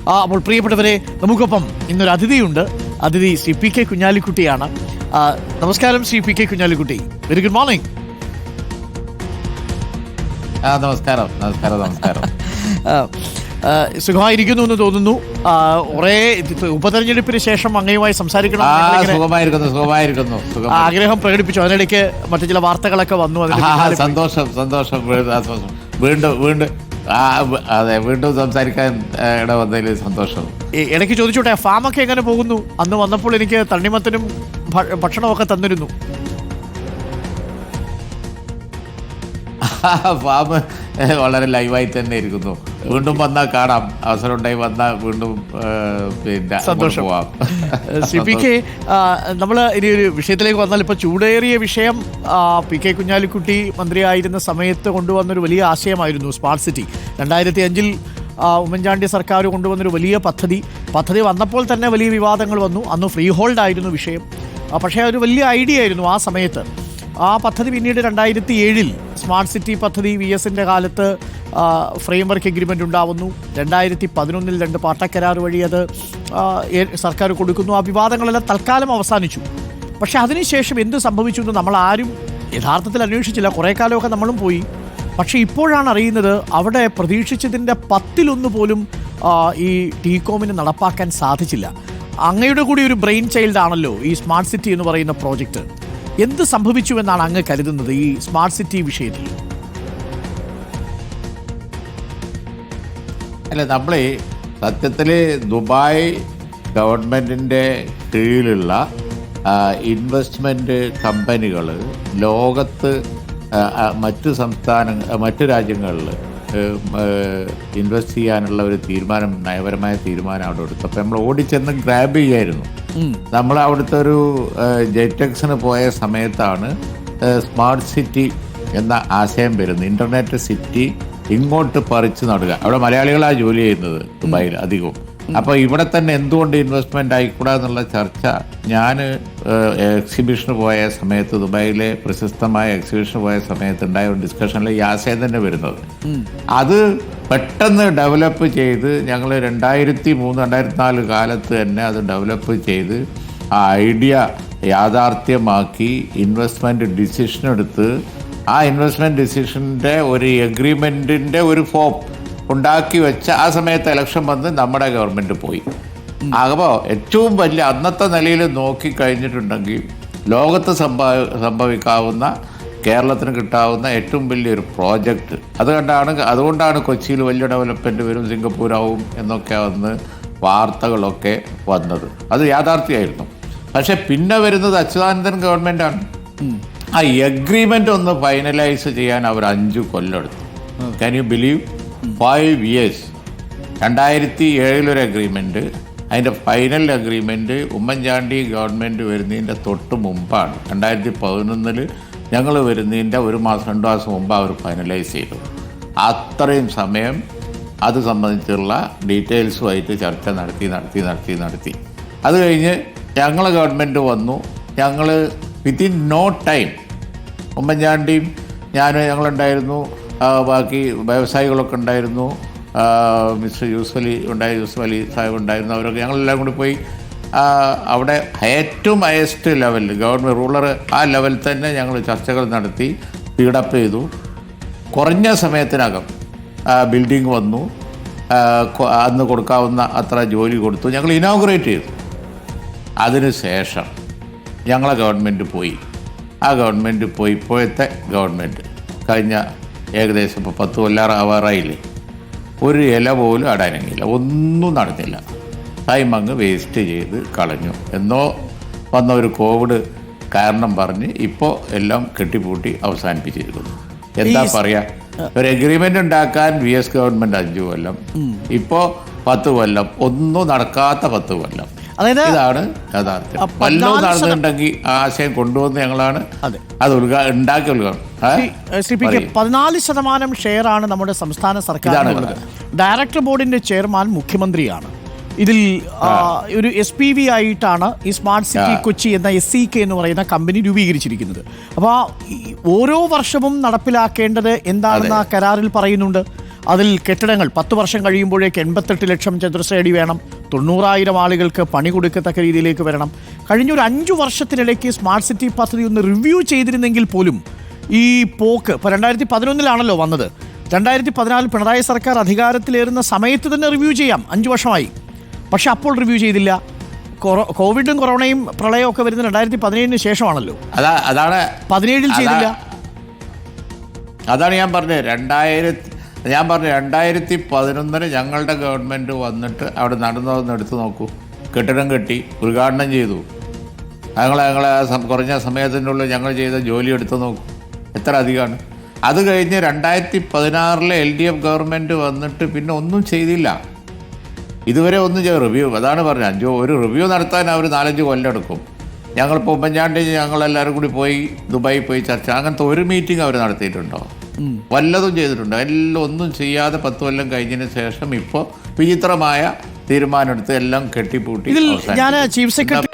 അപ്പോൾ പ്രിയപ്പെട്ടവരെ, നമുക്കൊപ്പം ഇന്നൊരു അതിഥിയുണ്ട്. അതിഥി ശ്രീ പി കെ കുഞ്ഞാലിക്കുട്ടിയാണ്. നമസ്കാരം Shri P K Kunhalikutty. Very good morning. നമസ്കാരം. സുഖമായിരിക്കുന്നു എന്ന് തോന്നുന്നു. കുറേ ഉപതെരഞ്ഞെടുപ്പിന് ശേഷം അങ്ങയുമായി സംസാരിക്കണം ആഗ്രഹം പ്രകടിപ്പിച്ചു. അതിനിടയ്ക്ക് മറ്റു ചില വാർത്തകളൊക്കെ വന്നു. സന്തോഷം. വീണ്ടും സംസാരിക്കാൻ ഇട വന്നതിൽ സന്തോഷം. ഇടയ്ക്ക് ചോദിച്ചോട്ടെ, ഫാമൊക്കെ എങ്ങനെ പോകുന്നു? അന്ന് വന്നപ്പോൾ എനിക്ക് തണ്ണിമത്തനും ഭക്ഷണമൊക്കെ തന്നിരുന്നു. ഫാം വളരെ ലൈവായി തന്നെ ഇരിക്കുന്നു. വീണ്ടും വന്നാൽ കാണാം. അവസരം ഉണ്ടായി വന്നാൽ വീണ്ടും പിന്നെ സന്തോഷം. ശ്രീ പി കെ, നമ്മൾ ഇനി ഒരു വിഷയത്തിലേക്ക് വന്നാൽ, ഇപ്പോൾ ചൂടേറിയ വിഷയം പി കെ കുഞ്ഞാലിക്കുട്ടി മന്ത്രിയായിരുന്ന സമയത്ത് കൊണ്ടുവന്നൊരു വലിയ ആശയമായിരുന്നു സ്മാർട്ട് സിറ്റി. 2005 ഉമ്മൻചാണ്ടി സർക്കാർ കൊണ്ടുവന്നൊരു വലിയ പദ്ധതി വന്നപ്പോൾ തന്നെ വലിയ വിവാദങ്ങൾ വന്നു. അന്ന് ഫ്രീ ഹോൾഡ് ആയിരുന്നു വിഷയം. പക്ഷേ ഒരു വലിയ ഐഡിയ ആയിരുന്നു ആ സമയത്ത്. ആ പദ്ധതി പിന്നീട് 2007 സ്മാർട്ട് സിറ്റി പദ്ധതി VSന്റെ കാലത്ത് ഫ്രെയിം വർക്ക് എഗ്രിമെൻ്റ് ഉണ്ടാവുന്നു. 2011 2 പാട്ടക്കരാർ വഴി അത് സർക്കാർ കൊടുക്കുന്നു. ആ വിവാദങ്ങളെല്ലാം തൽക്കാലം അവസാനിച്ചു. പക്ഷെ അതിനുശേഷം എന്ത് സംഭവിച്ചു എന്ന് നമ്മൾ ആരും യഥാർത്ഥത്തിൽ അന്വേഷിച്ചില്ല. കുറേ കാലമൊക്കെ നമ്മളും പോയി. പക്ഷേ ഇപ്പോഴാണ് അറിയുന്നത്, അവിടെ പ്രതീക്ഷിച്ചതിൻ്റെ 10-1 പോലും ഈ ടീകോമിന് നടപ്പാക്കാൻ സാധിച്ചില്ല. അങ്ങയുടെ കൂടി ഒരു ബ്രെയിൻ ചൈൽഡ് ആണല്ലോ ഈ സ്മാർട്ട് സിറ്റി എന്ന് പറയുന്ന പ്രോജക്റ്റ്. എന്ത് സംഭവിച്ചുവെന്നാണ് അങ്ങ് കരുതുന്നത് ഈ സ്മാർട്ട് സിറ്റി വിഷയത്തിൽ? അല്ല, നമ്മൾ സത്യത്തിൽ ദുബായ് ഗവൺമെൻറ്റിൻ്റെ കീഴിലുള്ള ഇൻവെസ്റ്റ്മെൻറ്റ് കമ്പനികൾ ലോകത്ത് മറ്റു രാജ്യങ്ങളിൽ ഇൻവെസ്റ്റ് ചെയ്യാനുള്ള ഒരു തീരുമാനം, നയപരമായ തീരുമാനം അവിടെ എടുത്തു. അപ്പോൾ നമ്മൾ ഓടിച്ചെന്ന് ഗ്രാബ് ചെയ്യായിരുന്നു. നമ്മൾ അവിടുത്തെ ഒരു ജെറ്റെക്സിന് പോയ സമയത്താണ് സ്മാർട്ട് സിറ്റി എന്ന ആശയം വരുന്നത്. ഇൻ്റർനെറ്റ് സിറ്റി ഇങ്ങോട്ട് പറിച്ചു നടുക. അവിടെ മലയാളികളാണ് ജോലി ചെയ്യുന്നത് ദുബായിൽ അധികവും. അപ്പോൾ ഇവിടെ തന്നെ എന്തുകൊണ്ട് ഇൻവെസ്റ്റ്മെൻ്റ് ആയിക്കൂടാ എന്നുള്ള ചർച്ച ഞാൻ എക്സിബിഷന് പോയ സമയത്ത്, ദുബായിലെ പ്രശസ്തമായ എക്സിബിഷന് പോയ സമയത്ത് ഉണ്ടായ ഒരു ഡിസ്കഷനിൽ ഈ ആശയം തന്നെ വരുന്നത്. അത് പെട്ടെന്ന് ഡെവലപ്പ് ചെയ്ത് ഞങ്ങൾ 2003-2004 കാലത്ത് തന്നെ അത് ഡെവലപ്പ് ചെയ്ത് ആ ഐഡിയ യാഥാർത്ഥ്യമാക്കി ഇൻവെസ്റ്റ്മെൻറ്റ് ഡിസിഷൻ എടുത്ത് ആ ഇൻവെസ്റ്റ്മെൻറ്റ് ഡിസിഷൻ്റെ ഒരു എഗ്രിമെൻറ്റിൻ്റെ ഒരു ഫോം ഉണ്ടാക്കി വെച്ച ആ സമയത്ത് ഇലക്ഷൻ വന്ന് നമ്മുടെ ഗവൺമെൻറ് പോയി. അപ്പോൾ ഏറ്റവും വലിയ അന്നത്തെ നിലയിൽ നോക്കിക്കഴിഞ്ഞിട്ടുണ്ടെങ്കിൽ ലോകത്ത് സംഭവിക്കാവുന്ന, കേരളത്തിന് കിട്ടാവുന്ന ഏറ്റവും വലിയൊരു പ്രോജക്റ്റ്. അതുകൊണ്ടാണ് കൊച്ചിയിൽ വലിയ ഡെവലപ്മെൻറ്റ് വരും, സിംഗപ്പൂരാവും എന്നൊക്കെ വന്ന് വാർത്തകളൊക്കെ വന്നത്. അത് യാഥാർത്ഥ്യമായിരുന്നു. പക്ഷെ പിന്നെ വരുന്നത് അച്യുതാനന്ദൻ ഗവൺമെൻറ്റാണ്. ആ എഗ്രിമെൻ്റ് ഒന്ന് ഫൈനലൈസ് ചെയ്യാൻ അവർ 5 കൊല്ലം എടുത്തു. Can you believe? 5 years. 2007 ഒരു അഗ്രിമെൻറ്റ്, അതിൻ്റെ ഫൈനൽ അഗ്രിമെൻറ്റ് ഉമ്മൻചാണ്ടി ഗവൺമെൻറ് വരുന്നതിൻ്റെ തൊട്ട് മുമ്പാണ്. 2011 ഞങ്ങൾ വരുന്നതിൻ്റെ 1 മാസം 2 മാസം മുമ്പ് അവർ ഫൈനലൈസ് ചെയ്തു. അത്രയും സമയം അത് സംബന്ധിച്ചുള്ള ഡീറ്റെയിൽസുമായിട്ട് ചർച്ച നടത്തി. അത് കഴിഞ്ഞ് ഞങ്ങളെ ഗവൺമെൻറ് വന്നു. ഞങ്ങൾ വിത്തിൻ നോ ടൈം, ഉമ്മൻചാണ്ടിയും ഞങ്ങളുണ്ടായിരുന്നു, ബാക്കി വ്യവസായികളൊക്കെ ഉണ്ടായിരുന്നു, മിസ്റ്റർ യൂസഫ് അലി സാഹിബ് ഉണ്ടായിരുന്നു. അവരൊക്കെ ഞങ്ങളെല്ലാം കൂടി പോയി അവിടെ ഏറ്റവും ഹയസ്റ്റ് ലെവലിൽ ഗവൺമെൻറ് റൂളർ ആ ലെവലിൽ തന്നെ ഞങ്ങൾ ചർച്ചകൾ നടത്തി, സ്പീഡപ്പ് ചെയ്തു. കുറഞ്ഞ സമയത്തിനകം ബിൽഡിംഗ് വന്നു. അന്ന് കൊടുക്കാവുന്ന അത്ര ജോലി കൊടുത്തു. ഞങ്ങൾ ഇനോഗ്രേറ്റ് ചെയ്തു. അതിനുശേഷം ഞങ്ങളെ ഗവൺമെൻറ് പോയി. ആ ഗവൺമെൻറ് പോയി, ഇപ്പോഴത്തെ ഗവൺമെൻറ് കഴിഞ്ഞ ഏകദേശം ഇപ്പോൾ 10 കൊല്ലം ആവാറായില്ലേ, ഒരു ഇല പോലും അടനങ്ങില്ല, ഒന്നും നടന്നില്ല. ടൈം അങ്ങ് വേസ്റ്റ് ചെയ്ത് കളഞ്ഞു. എന്നോ വന്ന ഒരു കോവിഡ് കാരണം പറഞ്ഞ് ഇപ്പോൾ എല്ലാം കെട്ടിപ്പൂട്ടി അവസാനിപ്പിച്ചിരിക്കുന്നു. എന്താ പറയുക, ഒരു എഗ്രിമെൻ്റ് ഉണ്ടാക്കാൻ VS ഗവൺമെൻറ് 5 കൊല്ലം, ഇപ്പോൾ 10 കൊല്ലം, ഒന്നും നടക്കാത്ത 10 കൊല്ലം. ഇതാണ് യാഥാർത്ഥ്യം. വല്ലതും നടന്നിട്ടുണ്ടെങ്കിൽ ആശയം കൊണ്ടുവന്ന് ഞങ്ങളാണ് അത് ഉണ്ടാക്കി. 14% ഷെയറാണ് നമ്മുടെ സംസ്ഥാന സർക്കാർ. ഡയറക്ടർ ബോർഡിന്റെ ചെയർമാൻ മുഖ്യമന്ത്രിയാണ്. ഇതിൽ ഒരു SPV ആയിട്ടാണ് ഈ സ്മാർട്ട് സിറ്റി കൊച്ചി എന്ന SCK എന്ന് പറയുന്ന കമ്പനി രൂപീകരിച്ചിരിക്കുന്നത്. അപ്പോൾ ഓരോ വർഷവും നടപ്പിലാക്കേണ്ടത് എന്താണെന്ന് ആ കരാറിൽ പറയുന്നുണ്ട്. അതിൽ കെട്ടിടങ്ങൾ 10 വർഷം കഴിയുമ്പോഴേക്ക് 88 ലക്ഷം ചതുരശ്ര അടി വേണം, 90,000 ആളുകൾക്ക് പണി കൊടുക്കത്തക്ക രീതിയിലേക്ക് വരണം. കഴിഞ്ഞ ഒരു 5 വർഷത്തിനിടയ്ക്ക് സ്മാർട്ട് സിറ്റി പദ്ധതി ഒന്ന് റിവ്യൂ ചെയ്തിരുന്നെങ്കിൽ പോലും ഈ പോക്ക് ഇപ്പോൾ 2011 വന്നത്, 2014 പിണറായി സർക്കാർ അധികാരത്തിലേറുന്ന സമയത്ത് തന്നെ റിവ്യൂ ചെയ്യാം, 5 വർഷമായി. പക്ഷെ അപ്പോൾ റിവ്യൂ ചെയ്തില്ല. കോവിഡും കൊറോണയും പ്രളയവും ഒക്കെ വരുന്നത് 2017 ശേഷമാണല്ലോ. അതാണ് 17 ചെയ്തില്ല. അതാണ് ഞാൻ പറഞ്ഞത്. 2011 ഞങ്ങളുടെ ഗവൺമെൻറ് വന്നിട്ട് അവിടെ നടന്നതെന്ന് എടുത്ത് നോക്കൂ. കെട്ടിടം കെട്ടി ഉദ്ഘാടനം ചെയ്തു. ഞങ്ങളെ കുറഞ്ഞ സമയത്തിനുള്ളിൽ ഞങ്ങൾ ചെയ്ത ജോലി എടുത്ത് നോക്കൂ, എത്ര അധികമാണ്. അത് കഴിഞ്ഞ് 2016 LDF ഗവൺമെൻറ് വന്നിട്ട് പിന്നെ ഒന്നും ചെയ്തില്ല. ഇതുവരെ ഒന്നും റിവ്യൂ, അതാണ് പറഞ്ഞത്, ഒരു റിവ്യൂ നടത്താൻ അവർ 4-5 കൊല്ലം എടുക്കും. ഞങ്ങളിപ്പോൾ ഉമ്മൻചാണ്ടി ഞങ്ങളെല്ലാവരും കൂടി പോയി ദുബായിൽ പോയി ചർച്ച, അങ്ങനത്തെ ഒരു മീറ്റിംഗ് അവർ നടത്തിയിട്ടുണ്ടോ? വല്ലതും ചെയ്തിട്ടുണ്ടോ? എല്ലാം ഒന്നും ചെയ്യാതെ 10 കൊല്ലം കഴിഞ്ഞതിന് ശേഷം ഇപ്പോൾ വിചിത്രമായ തീരുമാനമെടുത്ത് എല്ലാം കെട്ടിപ്പൂട്ടി. ഇതിൽ ഞാൻ ചീഫ് സെക്രട്ടറി